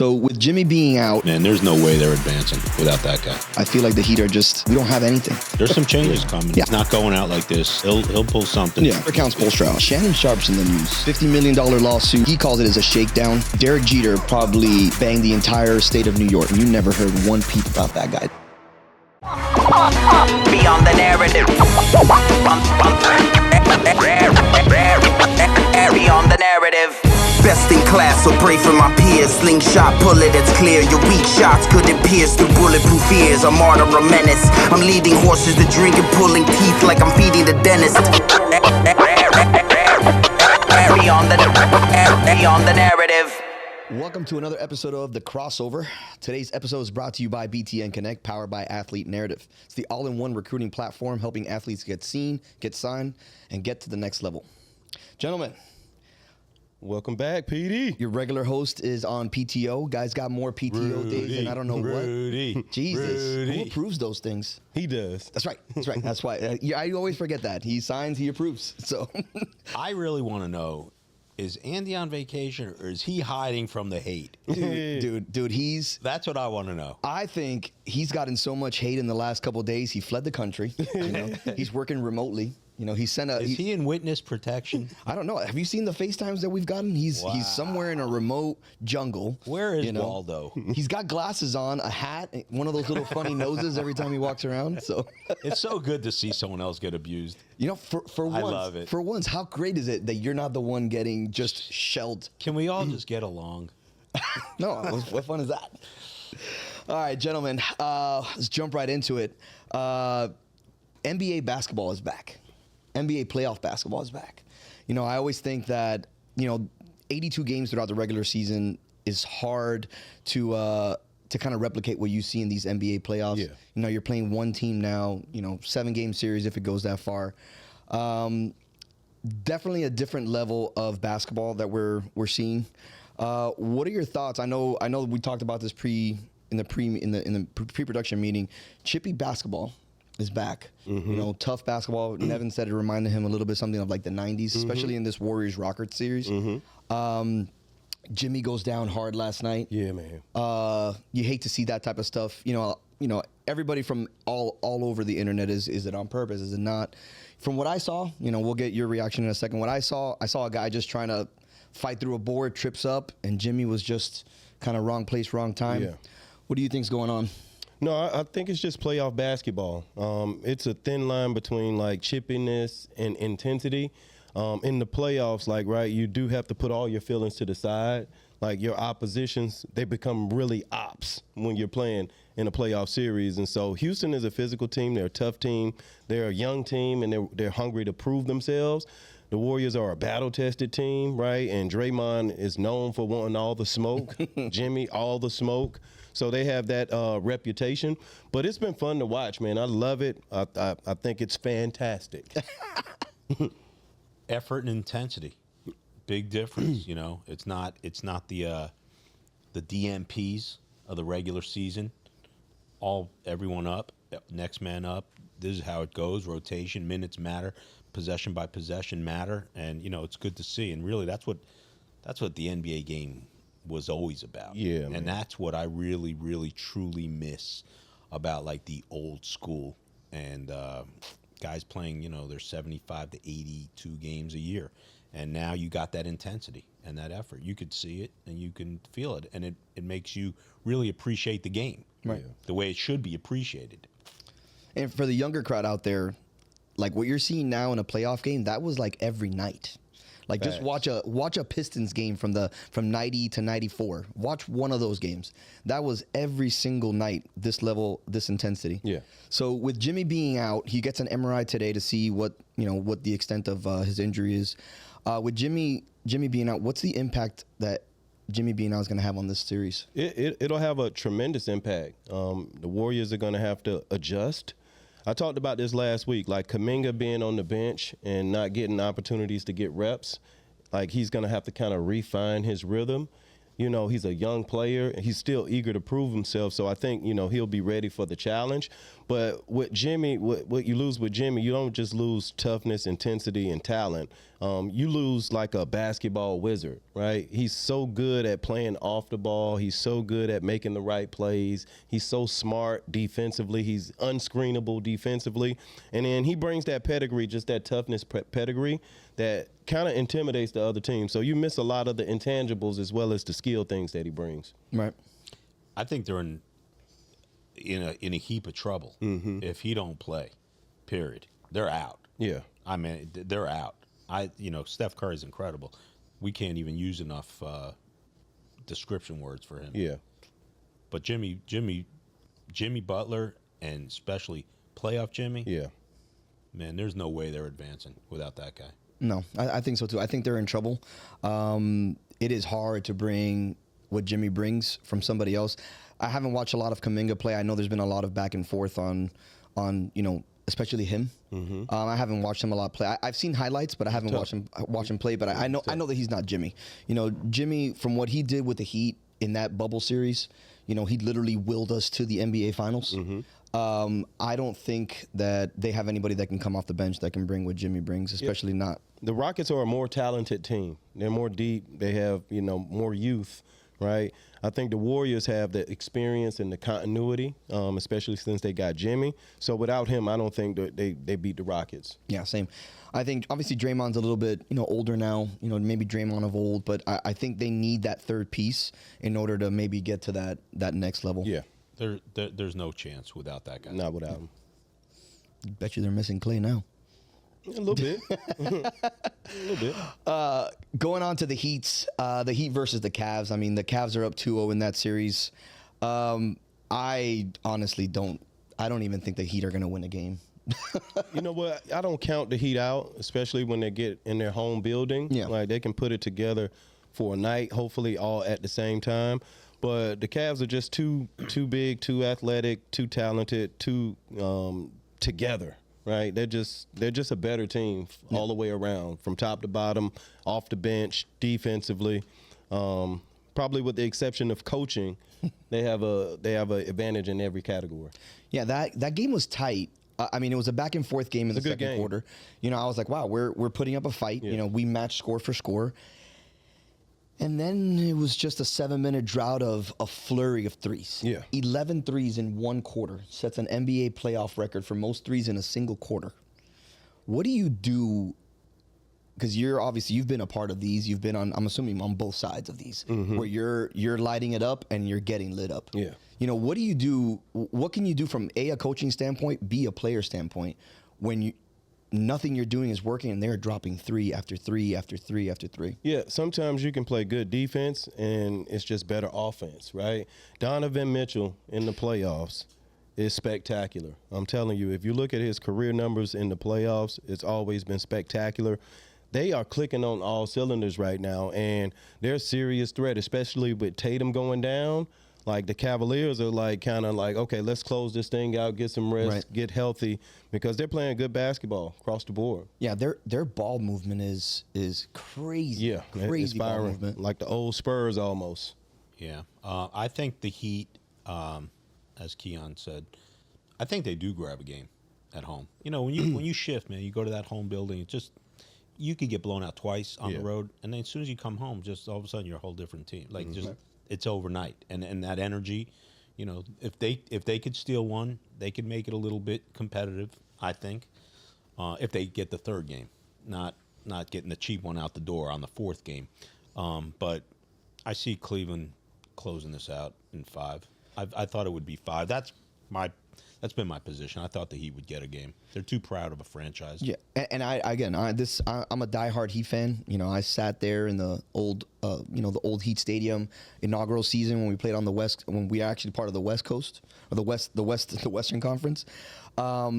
So with Jimmy being out, man, there's no way they're advancing without that guy. I feel like the Heat are we don't have anything. There's some changes coming. Yeah. It's not going out like this. He'll pull something. Yeah, accounts Polstra. Shannon Sharpe's in the news. $50 million lawsuit. He calls it as a shakedown. Derek Jeter probably banged the entire state of New York. You never heard one peep about that guy. Beyond the narrative. Beyond the narrative. Best in class, so pray for my peers. Slingshot bullet, it's clear. Your weak shots couldn't pierce through bulletproof ears. A martyr, a menace. I'm leading horses to drink and pulling teeth like I'm feeding the dentist. Beyond the narrative. Welcome to another episode of The Crossover. Today's episode is brought to you by BTN Connect, powered by Athlete Narrative. It's the all-in-one recruiting platform helping athletes get seen, get signed, and get to the next level. Gentlemen. Welcome back, PD. Your regular host is on PTO. Guys got more PTO days than I don't know what. Jesus. Who approves those things? He does. That's right. That's why. I always forget that. He signs, he approves. So I really want to know, is Andy on vacation or is he hiding from the hate? Dude, That's what I want to know. I think he's gotten so much hate in the last couple of days. He fled the country. He's working remotely. He sent Is he in witness protection? I don't know. Have you seen the FaceTimes that we've gotten? He's somewhere in a remote jungle. Where is Waldo? He's got glasses on, a hat, one of those little funny noses every time he walks around. So it's so good to see someone else get abused. For once, I love it. For once, how great is it that you're not the one getting just shelled? Can we all just get along? No, what fun is that? All right, gentlemen, let's jump right into it. NBA basketball is back. NBA playoff basketball is back. I always think that, 82 games throughout the regular season is hard to kind of replicate what you see in these NBA playoffs. Yeah. You're playing one team now, 7-game series if it goes that far. Definitely a different level of basketball that we're seeing. What are your thoughts? I know we talked about this in the pre-production meeting. Chippy basketball is back. Mm-hmm. Tough basketball. Nevin said it reminded him a little bit something of like the 90s, especially in this Warriors-Rockets series. Jimmy goes down hard last night. Yeah, man. You hate to see that type of stuff. Everybody from all over the internet is it on purpose? Is it not? From what I saw, we'll get your reaction in a second. What I saw a guy just trying to fight through a board, trips up, and Jimmy was just kind of wrong place, wrong time. Yeah. What do you think's going on? No, I think it's just playoff basketball. It's a thin line between like chippiness and intensity. In the playoffs, you do have to put all your feelings to the side. Like your oppositions, they become really ops when you're playing in a playoff series. And so Houston is a physical team. They're a tough team. They're a young team, and they're hungry to prove themselves. The Warriors are a battle-tested team, right? And Draymond is known for wanting all the smoke. Jimmy, all the smoke. So they have that reputation. But it's been fun to watch, man. I love it. I think it's fantastic. Effort and intensity, big difference. It's not the DMPs of the regular season. Everyone up, next man up. This is how it goes. Rotation, minutes matter, possession by possession matter, and it's good to see. And really, that's what the NBA game was always about. Yeah, man. And that's what I really, really, truly miss about like the old school and guys playing, their 75 to 82 games a year. And now you got that intensity and that effort. You could see it and you can feel it. And it makes you really appreciate the game. Right. The way it should be appreciated. And for the younger crowd out there, like what you're seeing now in a playoff game, that was like every night. Like just watch a Pistons game from 90 to 94. Watch one of those games. That was every single night, this level, this intensity. Yeah. So with Jimmy being out, he gets an MRI today to see what the extent of his injury is. With Jimmy being out, what's the impact that Jimmy being out is going to have on this series? It'll have a tremendous impact. The Warriors are going to have to adjust. I talked about this last week, like Kuminga being on the bench and not getting opportunities to get reps. Like he's going to have to kind of refine his rhythm. He's a young player and he's still eager to prove himself. So I think, he'll be ready for the challenge. But with Jimmy, what you lose with Jimmy, you don't just lose toughness, intensity, and talent. you lose like a basketball wizard, right? He's so good at playing off the ball. He's so good at making the right plays. He's so smart defensively. He's unscreenable defensively. And then he brings that pedigree, just that toughness pedigree that kind of intimidates the other team. So you miss a lot of the intangibles as well as the skill things that he brings. Right. I think they're in a heap of trouble if he don't play. Period. They're out. Yeah. I mean, they're out. Steph Curry's incredible. We can't even use enough description words for him. Yeah. But Jimmy Butler, and especially playoff Jimmy. Yeah. Man, there's no way they're advancing without that guy. No, I think so too. I think they're in trouble. It is hard to bring what Jimmy brings from somebody else. I haven't watched a lot of Kuminga play. I know there's been a lot of back and forth on especially him. I haven't watched him a lot play. I've seen highlights, but I haven't watched him play. But I know that he's not Jimmy. Jimmy, from what he did with the Heat in that bubble series, he literally willed us to the NBA Finals. I don't think that they have anybody that can come off the bench that can bring what Jimmy brings, especially not. The Rockets are a more talented team. They're more deep. They have, more youth, right? I think the Warriors have the experience and the continuity, especially since they got Jimmy. So without him, I don't think that they beat the Rockets. Yeah, same. I think obviously Draymond's a little bit, older now, maybe Draymond of old, but I think they need that third piece in order to maybe get to that next level. Yeah. There's no chance without that guy. Not without him. Bet you they're missing Clay now. A little bit. A little bit. Going on to the Heat versus the Cavs. I mean, the Cavs are up 2-0 in that series. I honestly don't even think the Heat are going to win a game. You know what? I don't count the Heat out, especially when they get in their home building. Yeah. Like, they can put it together for a night, hopefully all at the same time. But the Cavs are just too big, too athletic, too talented, too together. Right, they're just a better team all the way around, from top to bottom, off the bench, defensively. Probably with the exception of coaching, they have a advantage in every category. Yeah, that game was tight. I mean, it was a back and forth game in the second quarter. I was like, wow, we're putting up a fight. Yeah. We matched score for score. And then it was just a 7-minute drought of a flurry of threes. Yeah. 11 threes in one quarter. Sets an NBA playoff record for most threes in a single quarter. What do you do? Because you've been a part of these. You've been I'm assuming on both sides of these, where you're lighting it up and you're getting lit up. Yeah. What do you do? What can you do from a coaching standpoint, B, a player standpoint, when nothing you're doing is working and they're dropping three after three after three after three? Yeah, sometimes you can play good defense and it's just better offense, right? Donovan Mitchell in the playoffs is spectacular. I'm telling you, if you look at his career numbers in the playoffs, it's always been spectacular. They are clicking on all cylinders right now, and they're a serious threat, especially with Tatum going down. Like, the Cavaliers are kind of like, okay, let's close this thing out, get some rest, Right. get healthy, because they're playing good basketball across the board. Yeah, their ball movement is crazy. Yeah, crazy it's ball firing, movement. like the old Spurs almost. Yeah. I think the Heat, as Keyon said, I think they do grab a game at home. When you shift, man, you go to that home building, you could get blown out twice on the road, and then as soon as you come home, just all of a sudden you're a whole different team. It's overnight, and that energy, if they could steal one, they could make it a little bit competitive. I think, if they get the third game, not getting the cheap one out the door on the fourth game. But I see Cleveland closing this out in 5. I thought it would be 5. That's been my position. I thought the Heat would get a game. They're too proud of a franchise. Yeah, and I'm a diehard Heat fan. I sat there in the old Heat Stadium inaugural season when we played on the West, when we were actually part of the West Coast or the Western Conference. I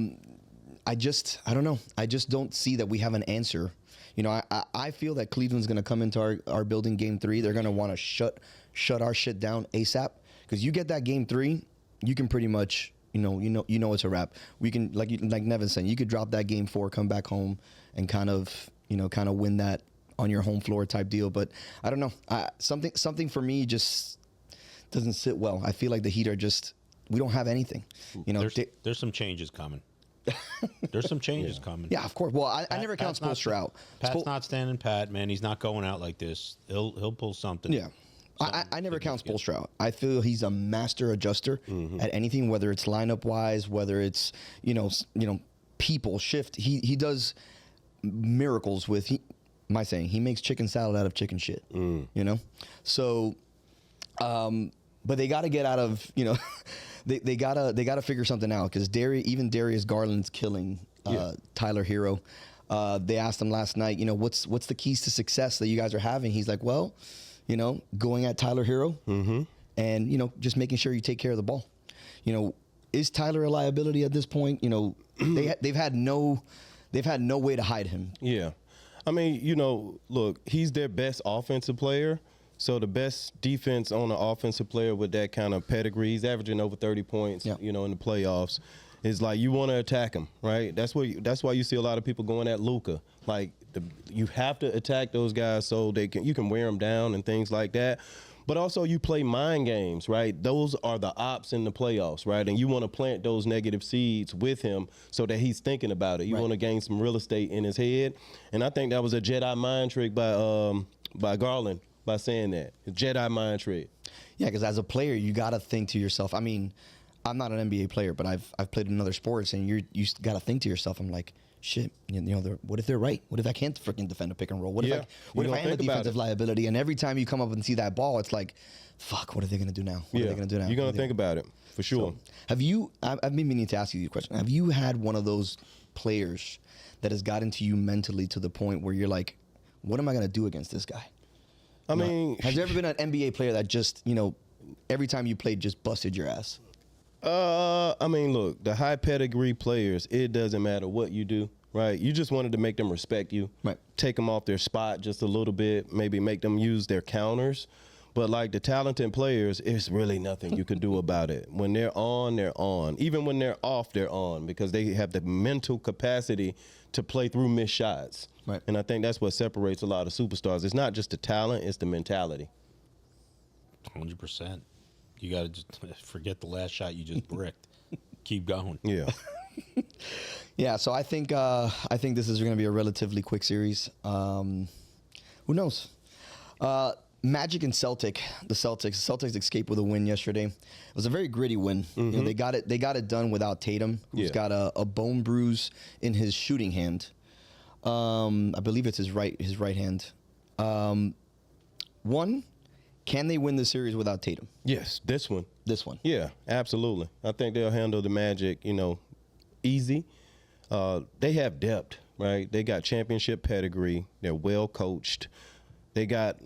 don't know. I just don't see that we have an answer. I feel that Cleveland's going to come into our building game 3. They're going to want to shut our shit down ASAP, because you get that game 3, you can pretty much. It's a wrap. We can, like Nevin said, you could drop that game 4, come back home, and kind of win that on your home floor type deal. But I don't know. Something for me just doesn't sit well. I feel like the Heat are we don't have anything. There's some changes coming. There's some changes coming. Yeah, of course. Well, I never count Spoelstra out. Pat's not standing pat, man. He's not going out like this. He'll pull something. Yeah. I never count Spoelstra out. I feel he's a master adjuster at anything, whether it's lineup wise, whether it's people shift. He does miracles with. He makes chicken salad out of chicken shit. So, but they got to get out of they gotta figure something out because Darius Garland's killing Tyler Herro. They asked him last night, what's the keys to success that you guys are having? He's like, well, going at Tyler Herro and, just making sure you take care of the ball. Is Tyler a liability at this point? They've had no way to hide him. Yeah. I mean, look, he's their best offensive player. So the best defense on an offensive player with that kind of pedigree, he's averaging over 30 points, in the playoffs, is like you want to attack him, right? That's why you see a lot of people going at Luka. Like you have to attack those guys so you can wear them down and things like that. But also you play mind games, right? Those are the ops in the playoffs, right? And you want to plant those negative seeds with him so that he's thinking about it. You want to gain some real estate in his head. And I think that was a Jedi mind trick by Garland by saying that. A Jedi mind trick. Yeah, because as a player, you got to think to yourself. I mean, I'm not an NBA player, but I've played in other sports, and you got to think to yourself, I'm like, shit, what if they're right? What if I can't freaking defend a pick and roll? What if I am a defensive liability? And every time you come up and see that ball, it's like, fuck, what are they going to do now? What are they going to do now? You're going to think about it, for sure. So, I've been meaning to ask you a question. Have you had one of those players that has gotten to you mentally to the point where you're like, what am I going to do against this guy? I mean, has there ever been an NBA player that just, every time you played just busted your ass? I mean, look, the high pedigree players, it doesn't matter what you do, right? You just wanted to make them respect you, right? Take them off their spot just a little bit, maybe make them use their counters. But like the talented players, it's really nothing you can do about it. When they're on, they're on. Even when they're off, they're on because they have the mental capacity to play through missed shots. Right. And I think that's what separates a lot of superstars. It's not just the talent, it's the mentality. 100%. You got to just forget the last shot you just bricked. Keep going. Yeah. Yeah, so I think this is going to be a relatively quick series. Who knows? Magic and the Celtics escaped with a win yesterday. It was a very gritty win. They got it done without Tatum, who's got a bone bruise in his shooting hand. I believe it's his right hand. Can they win the series without Tatum? Yes, this one. Yeah, absolutely. I think they'll handle the Magic, easy. They have depth, right? They got championship pedigree. They're well coached. They got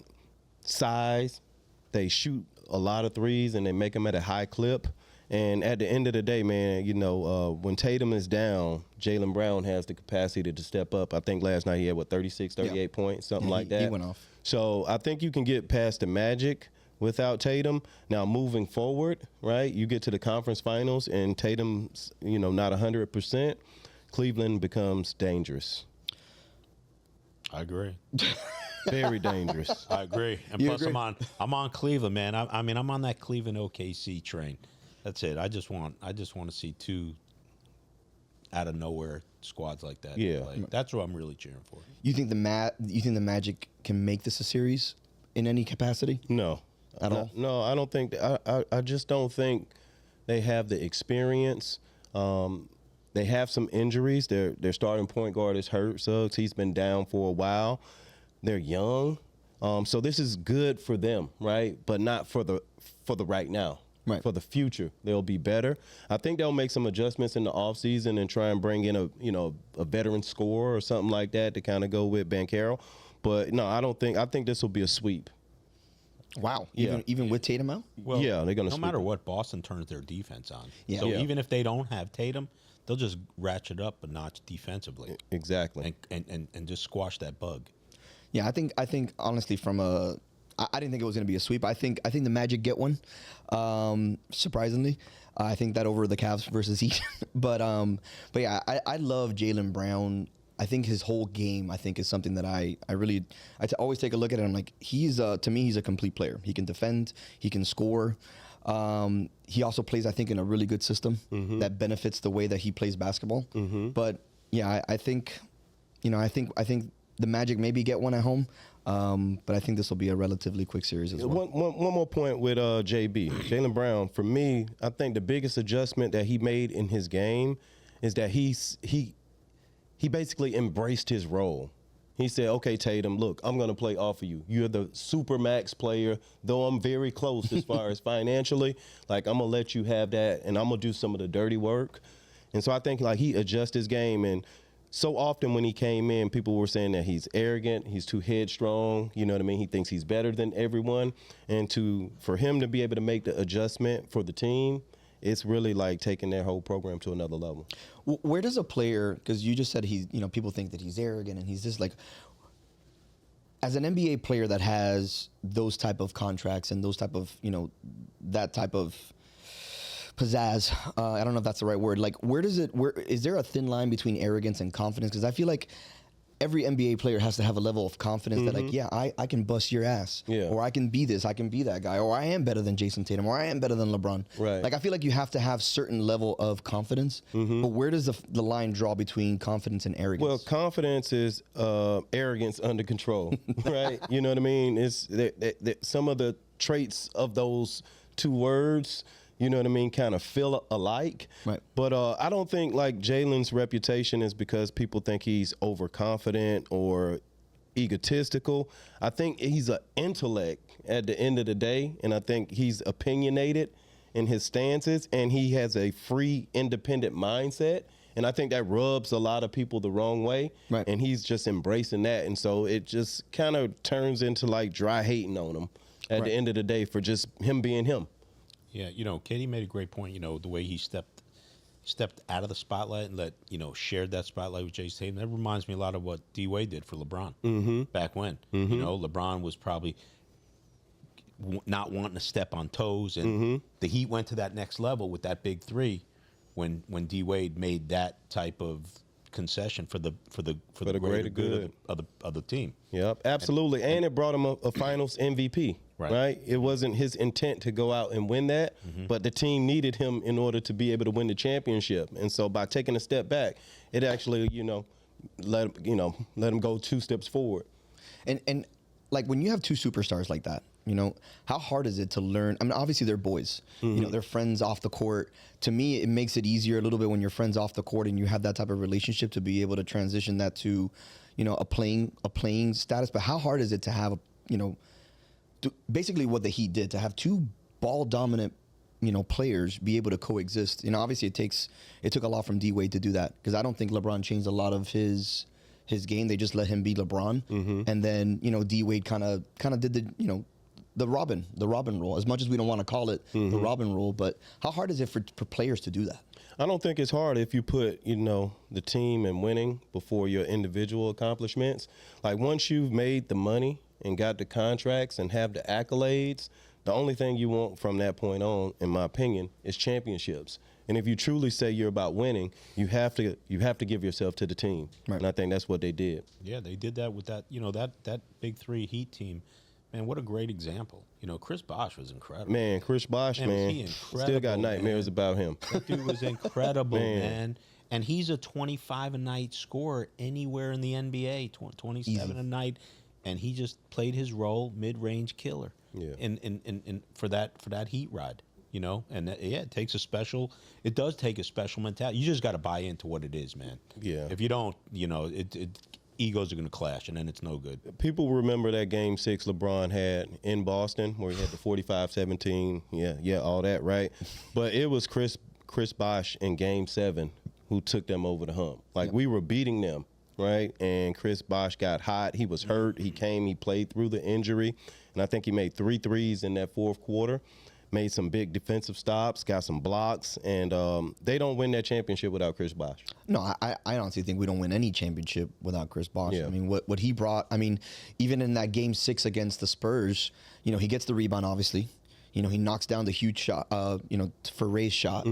size. They shoot a lot of threes and they make them at a high clip. And at the end of the day, man, when Tatum is down, Jaylen Brown has the capacity to step up. I think last night he had, 38 points, something like that. He went off. So I think you can get past the Magic without Tatum. Now, moving forward, right, you get to the conference finals and Tatum's, not 100%, Cleveland becomes dangerous. I agree. Very dangerous. I agree. And You plus, agree? I'm on Cleveland, man. I'm on that Cleveland OKC train. That's it. I just want to see two out of nowhere squads like that. Yeah. That's what I'm really cheering for. You think the Magic can make this a series in any capacity? No. At all? No, I don't think. I just don't think they have the experience. They have some injuries. Their starting point guard is hurt, Suggs. He's been down for a while. They're young, so this is good for them, right? But not for the right now. Right. For the future, they'll be better. I think they'll make some adjustments in the offseason and try and bring in a veteran scorer or something like that to kind of go with Banchero. But no, I don't think. I think this will be a sweep. Wow. Yeah. Even with Tatum out? Well, yeah, they're going to. No matter what, Boston turns their defense on. Yeah. So Yeah. even if they don't have Tatum, they'll just ratchet up a notch defensively Exactly. and just squash that bug. Yeah, I think honestly I didn't think it was going to be a sweep. I think the Magic get one. Surprisingly, I think that over the Cavs versus Heat. but yeah, I love Jaylen Brown. I think his whole game, is something that I always take a look at it. I'm like, to me, he's a complete player. He can defend, he can score. He also plays, I think, in a really good system that benefits the way that he plays basketball. But yeah, I think, I think the Magic maybe get one at home. But I think this will be a relatively quick series as well. One more point with JB. Jaylen Brown, for me, I think the biggest adjustment that he made in his game is that he basically embraced his role. He said, okay, Tatum, look, I'm going to play off of you. You're the super max player, though I'm very close as far as financially. Like, I'm going to let you have that, and I'm going to do some of the dirty work. And so I think, like, he adjusts his game. And so often when he came in, people were saying that he's arrogant, he's too headstrong, you know what I mean? He thinks he's better than everyone. And for him to be able to make the adjustment for the team, it's really like taking their whole program to another level. Where does a player, because you just said people think that he's arrogant and he's just like, as an NBA player that has those type of contracts and those type of, that type of pizzazz, I don't know if that's the right word. Like, where is there a thin line between arrogance and confidence? Because I feel like every NBA player has to have a level of confidence that, like, yeah, I can bust your ass, or I can be this, I can be that guy, or I am better than Jayson Tatum, or I am better than LeBron. Right. Like, I feel like you have to have certain level of confidence, but where does the line draw between confidence and arrogance? Well, confidence is arrogance under control, right? You know what I mean? It's some of the traits of those two words, you know what I mean, kind of feel alike. Right. But I don't think, like, Jaylen's reputation is because people think he's overconfident or egotistical. I think he's an intellect at the end of the day, and I think he's opinionated in his stances, and he has a free, independent mindset. And I think that rubs a lot of people the wrong way. Right. And he's just embracing that. And so it just kind of turns into, like, dry hating on him at the end of the day for just him being him. Yeah, Katie made a great point, the way he stepped out of the spotlight and shared that spotlight with Jayson Tatum. That reminds me a lot of what D. Wade did for LeBron back when. LeBron was probably not wanting to step on toes, and the Heat went to that next level with that big three when D. Wade made that type of concession for the greater good of the team. Yep, absolutely. And it brought him a finals MVP. Right. It wasn't his intent to go out and win that, but the team needed him in order to be able to win the championship. And so by taking a step back, it actually, let him go 2 steps forward. And like, when you have two superstars like that, how hard is it to learn? I mean, obviously they're boys, they're friends off the court. To me, it makes it easier a little bit when you're friends off the court and you have that type of relationship to be able to transition that to, a playing status. But how hard is it to have, basically what the Heat did, to have two ball dominant, players be able to coexist? Obviously it took a lot from D Wade to do that, because I don't think LeBron changed a lot of his game. They just let him be LeBron, and then D Wade kind of did the Robin rule, as much as we don't want to call it the Robin rule. But how hard is it for players to do that? I don't think it's hard if you put, the team and winning before your individual accomplishments. Like, once you've made the money and got the contracts and have the accolades, the only thing you want from that point on, in my opinion, is championships. And if you truly say you're about winning, you have to give yourself to the team. Right. And I think that's what they did. Yeah, they did that with that, that big three Heat team. Man, what a great example. Chris Bosh was incredible. Man, Chris Bosh, man. Still got nightmares about him. That dude was incredible, man. And he's a 25-a-night scorer anywhere in the NBA, 27 a night. And he just played his role, mid-range killer. Yeah. In for that Heat ride, and it does take a special mentality. You just got to buy into what it is, man. Yeah. If you don't, egos are going to clash, and then it's no good. People remember that Game 6 LeBron had in Boston, where he had the 45-17, yeah, all that, right? But it was Chris Bosh in Game 7 who took them over the hump. Like, we were beating them, right? And Chris Bosh got hot. He was hurt. He played through the injury, and I think he made 3 threes in that fourth quarter. Made some big defensive stops, got some blocks, and they don't win that championship without Chris Bosh. No, I honestly think we don't win any championship without Chris Bosh. Yeah. I mean, what he brought, even in that Game 6 against the Spurs, he gets the rebound, obviously. He knocks down the huge shot, for Ray's shot.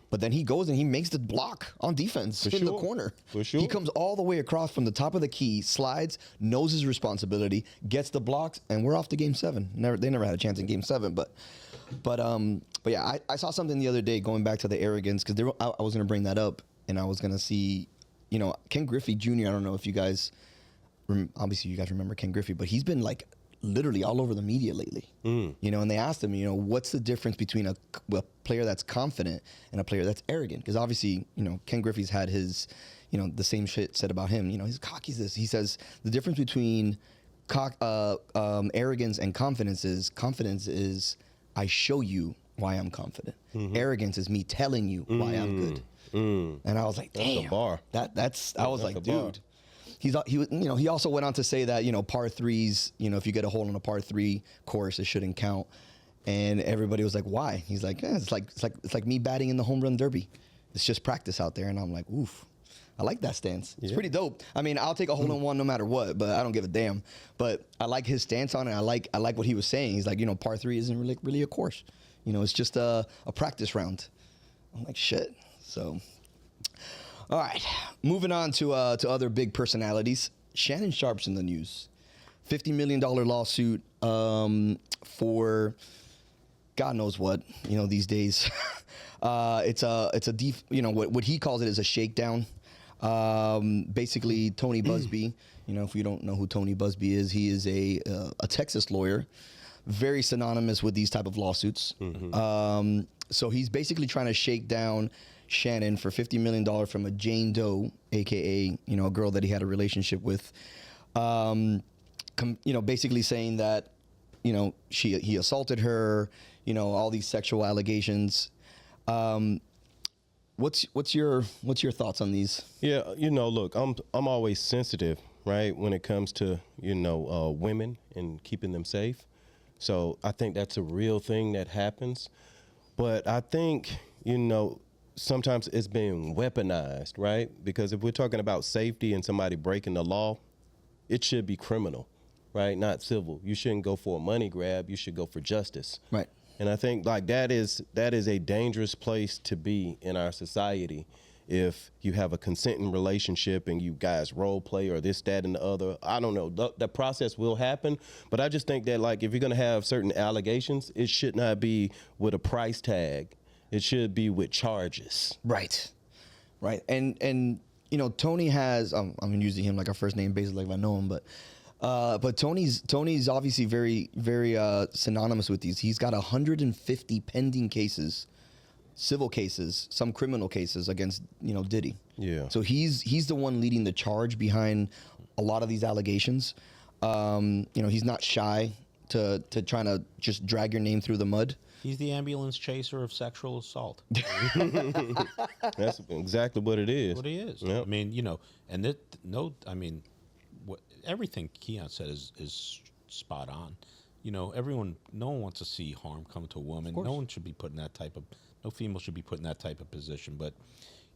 But then he goes and he makes the block on defense the corner. For sure. He comes all the way across from the top of the key, slides, knows his responsibility, gets the blocks, and we're off to Game 7. They never had a chance in Game 7, but But yeah, I saw something the other day going back to the arrogance because I was gonna bring that up and I was gonna see, Ken Griffey Jr. I don't know if you guys, obviously you guys remember Ken Griffey, but he's been like literally all over the media lately. And they asked him, what's the difference between a player that's confident and a player that's arrogant? Because obviously, Ken Griffey's had his, the same shit said about him. He's cocky. He says the difference between arrogance and confidence is I show you why I'm confident. Arrogance is me telling you why I'm good. And I was like, damn, that's a bar. I was like, dude. He also went on to say that, par threes, if you get a hole in a par 3 course, it shouldn't count. And everybody was like, why? He's like, it's like me batting in the home run derby. It's just practice out there. And I'm like, oof. I like that stance. It's pretty dope. I mean, I'll take a hole in one no matter what, but I don't give a damn. But I like his stance on it. I like what he was saying. He's like, par 3 isn't really a course. It's just a practice round. I'm like, shit. So, all right. Moving on to other big personalities. Shannon Sharpe's in the news. $50 million lawsuit for God knows what. These days. It's a deep. What he calls it is a shakedown. Basically, Tony Busby. If you don't know who Tony Busby is, he is a Texas lawyer, very synonymous with these type of lawsuits. So he's basically trying to shake down Shannon for $50 million from a Jane Doe, aka a girl that he had a relationship with. Basically saying that he assaulted her. All these sexual allegations. What's your thoughts on these? Yeah, look, I'm always sensitive, right, when it comes to women and keeping them safe. So I think that's a real thing that happens. But I think sometimes it's being weaponized, right? Because if we're talking about safety and somebody breaking the law, it should be criminal, right? Not civil. You shouldn't go for a money grab. You should go for justice. Right. And I think like that is a dangerous place to be in our society if you have a consenting relationship and you guys role play or this, that, and the other. I don't know. The process will happen, but I just think that like if you're going to have certain allegations, it should not be with a price tag. It should be with charges. Right. And Tony has I'm using him like a first name basis, like if I know him, but Tony's obviously very, very synonymous with these. He's got 150 pending cases, civil cases, some criminal cases against Diddy. Yeah. So he's the one leading the charge behind a lot of these allegations. He's not shy to trying to just drag your name through the mud. He's the ambulance chaser of sexual assault. That's exactly what it is. What he is. Yep. I mean, everything Keyon said is spot on. No one wants to see harm come to a woman. No one should be put in no female should be put in that type of position. But,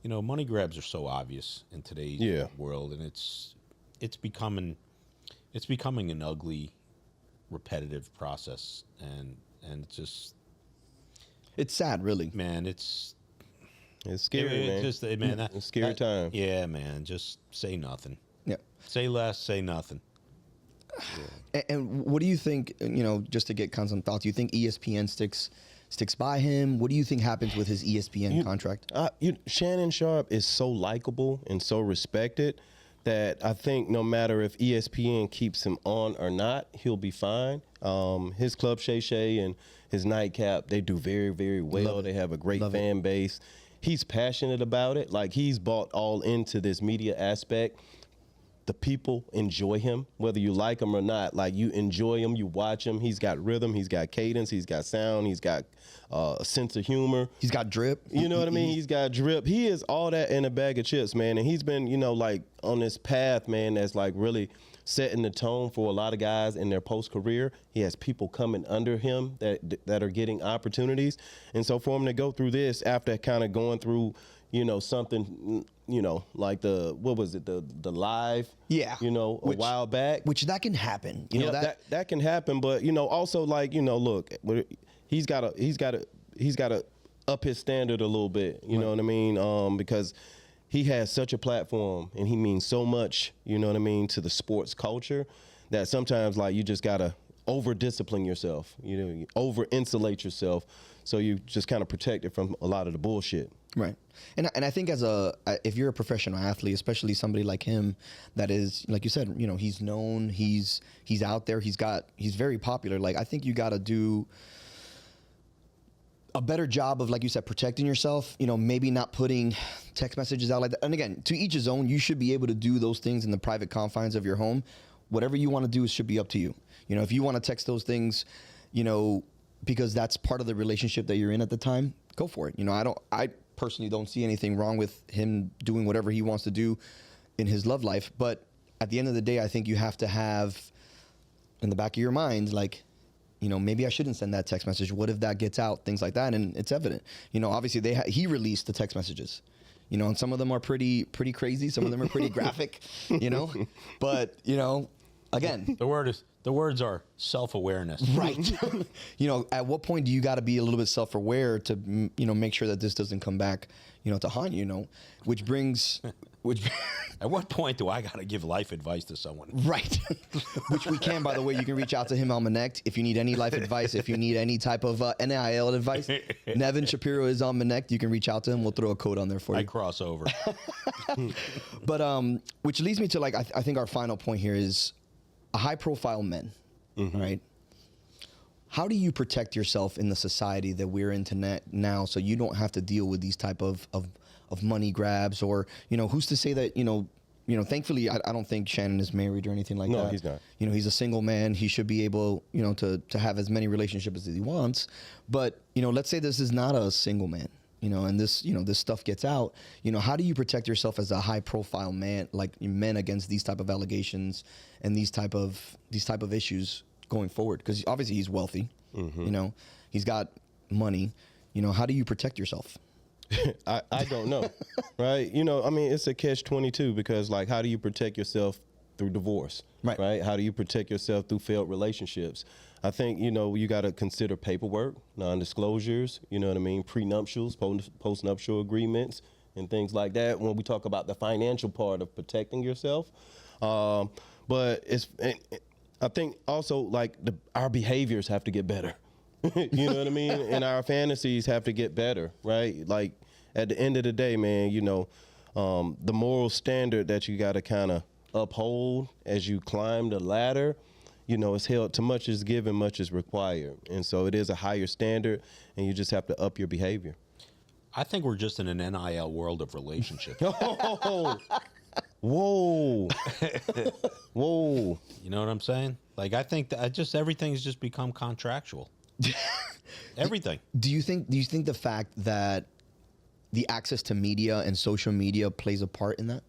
money grabs are so obvious in today's world, and it's becoming an ugly, repetitive process, and it's sad, really. Man, it's scary, man. It's a scary time. Yeah, man. Just say nothing. Yeah. Say less, say nothing. Yeah. And what do you think, just to get some thoughts, do you think ESPN sticks by him? What do you think happens with his ESPN contract? Shannon Sharpe is so likable and so respected that I think no matter if ESPN keeps him on or not, he'll be fine. His Club Shay Shay and his Nightcap, they do very, very well. They have a great fan base. He's passionate about it. Like, he's bought all into this media aspect. The people enjoy him, whether you like him or not. Like, you enjoy him, you watch him. He's got rhythm, he's got cadence, he's got sound, he's got a sense of humor. He's got drip. You know what I mean? He's got drip. He is all that in a bag of chips, man. And he's been, like on this path, man, that's like really setting the tone for a lot of guys in their post-career. He has people coming under him that are getting opportunities. And so for him to go through this after kind of going through, something, like what was it, the live, a while back. Which that can happen. That can happen, but also like, look, he's got to up his standard a little bit, you know what I mean? Because he has such a platform and he means so much, to the sports culture that sometimes like you just gotta over discipline yourself, you over insulate yourself, so you just kind of protect it from a lot of the bullshit. Right. And I think if you're a professional athlete, especially somebody like him, that is, like you said, he's known, he's out there, he's very popular. Like, I think you got to do a better job of, like you said, protecting yourself, maybe not putting text messages out like that. And again, to each his own. You should be able to do those things in the private confines of your home. Whatever you want to do, it should be up to you. If you want to text those things, because that's part of the relationship that you're in at the time, go for it. I personally don't see anything wrong with him doing whatever he wants to do in his love life. But at the end of the day, I think you have to have in the back of your mind, like, maybe I shouldn't send that text message. What if that gets out? Things like that. And it's evident. Obviously he released the text messages, and some of them are pretty crazy. Some of them are pretty graphic, but, again, the words are self-awareness. Right. At what point do you got to be a little bit self-aware to, make sure that this doesn't come back, to haunt you, which At what point do I got to give life advice to someone? Right. Which we can, by the way. You can reach out to him on Manect if you need any life advice, if you need any type of NIL advice. Nevin Shapiro is on Manect. You can reach out to him. We'll throw a code on there for you. I cross over. But which leads me to, like, I think our final point here is a high-profile men, right? How do you protect yourself in the society that we're into now, so you don't have to deal with these type of money grabs, or who's to say that thankfully I don't think Shannon is married or anything like that. No, he's not. He's a single man. He should be able to have as many relationships as he wants. But let's say this is not a single man. And this stuff gets out. How do you protect yourself as a high-profile man, like men, against these type of allegations and these type of issues going forward? Because obviously he's wealthy. He's got money. How do you protect yourself? I don't know, right? It's a catch-22, because, like, how do you protect yourself through divorce, right? How do you protect yourself through failed relationships? I think, you got to consider paperwork, non-disclosures, prenuptials, postnuptial agreements, and things like that when we talk about the financial part of protecting yourself. But I think also, like, our behaviors have to get better. You know what I mean? And our fantasies have to get better, right? Like, at the end of the day, man, the moral standard that you got to kind of uphold as you climb the ladder, it's held to much is given, much is required. And so it is a higher standard, and you just have to up your behavior. I think we're just in an NIL world of relationships. Oh, whoa. Whoa. You know what I'm saying? Like, I think that everything's just become contractual. Everything. Do you think the fact that the access to media and social media plays a part in that?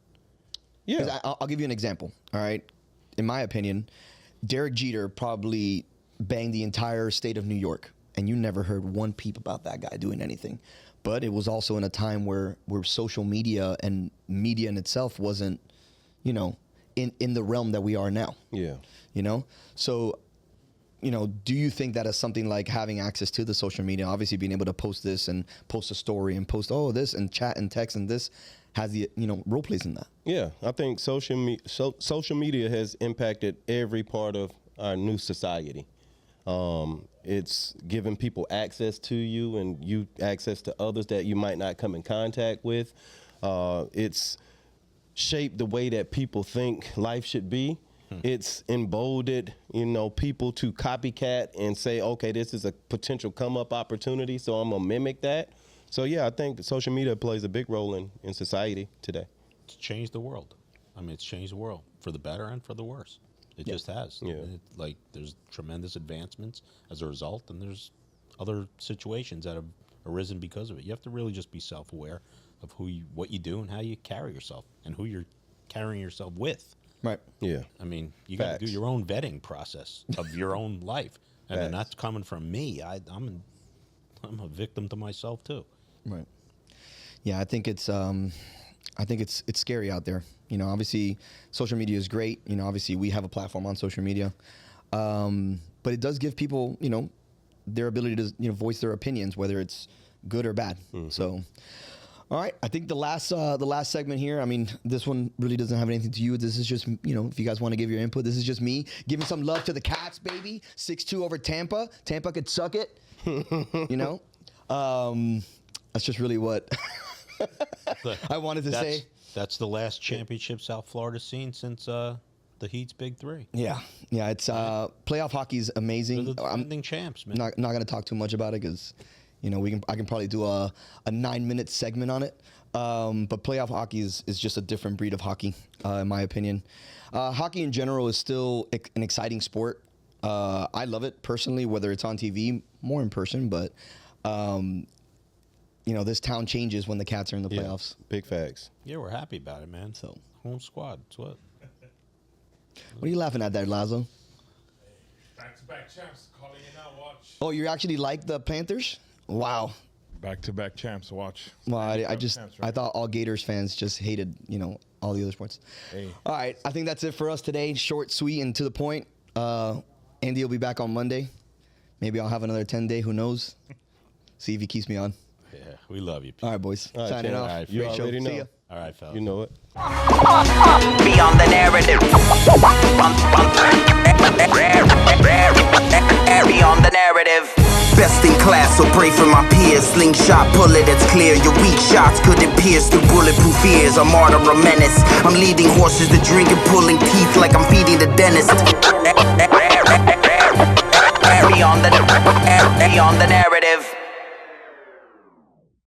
Yeah. I'll give you an example. All right. In my opinion, Derek Jeter probably banged the entire state of New York, and you never heard one peep about that guy doing anything. But it was also in a time where social media and media in itself wasn't, in the realm that we are now. Yeah. So, do you think that as something like having access to the social media, obviously being able to post this and post a story and post this and chat and text and this has the role plays in that? Yeah, I think social media has impacted every part of our new society. It's given people access to you, and you access to others that you might not come in contact with. It's shaped the way that people think life should be. It's emboldened, people to copycat and say, okay, this is a potential come-up opportunity, so I'm going to mimic that. So, yeah, I think that social media plays a big role in society today. It's changed the world. It's changed the world for the better and for the worse. It just has. Yeah. There's tremendous advancements as a result, and there's other situations that have arisen because of it. You have to really just be self-aware of what you do and how you carry yourself and who you're carrying yourself with. Right. Yeah. You got to do your own vetting process of your own life, and then that's coming from me. I'm a victim to myself too. Right. Yeah, I think it's scary out there. Obviously, social media is great. Obviously, we have a platform on social media, but it does give people, their ability to voice their opinions, whether it's good or bad. So, All right, I think the last segment here. I mean, this one really doesn't have anything to you. This is just, you know, if you guys want to give your input, this is just me giving some love to the Cats, baby. 6-2 over Tampa. Tampa could suck it. You know, that's just really what I wanted to say. That's the last championship South Florida's seen since the Heat's Big Three. Yeah. It's playoff hockey is amazing. They're the defending champs, man. Not going to talk too much about it because, you know, I can probably do a 9-minute segment on it. But playoff hockey is just a different breed of hockey, in my opinion. Hockey in general is still an exciting sport. I love it personally, whether it's on TV, more in person. But, you know, this town changes when the Cats are in the playoffs. Big facts. Yeah, we're happy about it, man. So home squad. That's what. What are you laughing at there, Lazo? Back-to-back champs calling it out. Watch. Oh, you actually like the Panthers? Wow. Back-to-back champs. Watch. Well, I Champs, thought all Gators fans just hated, you know, all the other sports. Hey. All right, I think that's it for us today. Short, sweet, and to the point. Andy will be back on Monday. Maybe I'll have another 10-day. Who knows? See if he keeps me on. Yeah, we love you. All right, boys. All right, Signing Shannon. off. All right, You Great show. already know. See ya. All right, fellas. You know it. Beyond the narrative. Beyond the narrative. Best in class, so pray for my peers. Slingshot bullet that's clear. Your weak shots couldn't pierce through bulletproof ears. A martyr, a menace. I'm leading horses to drink and pulling teeth like I'm feeding the dentist. Beyond the narrative.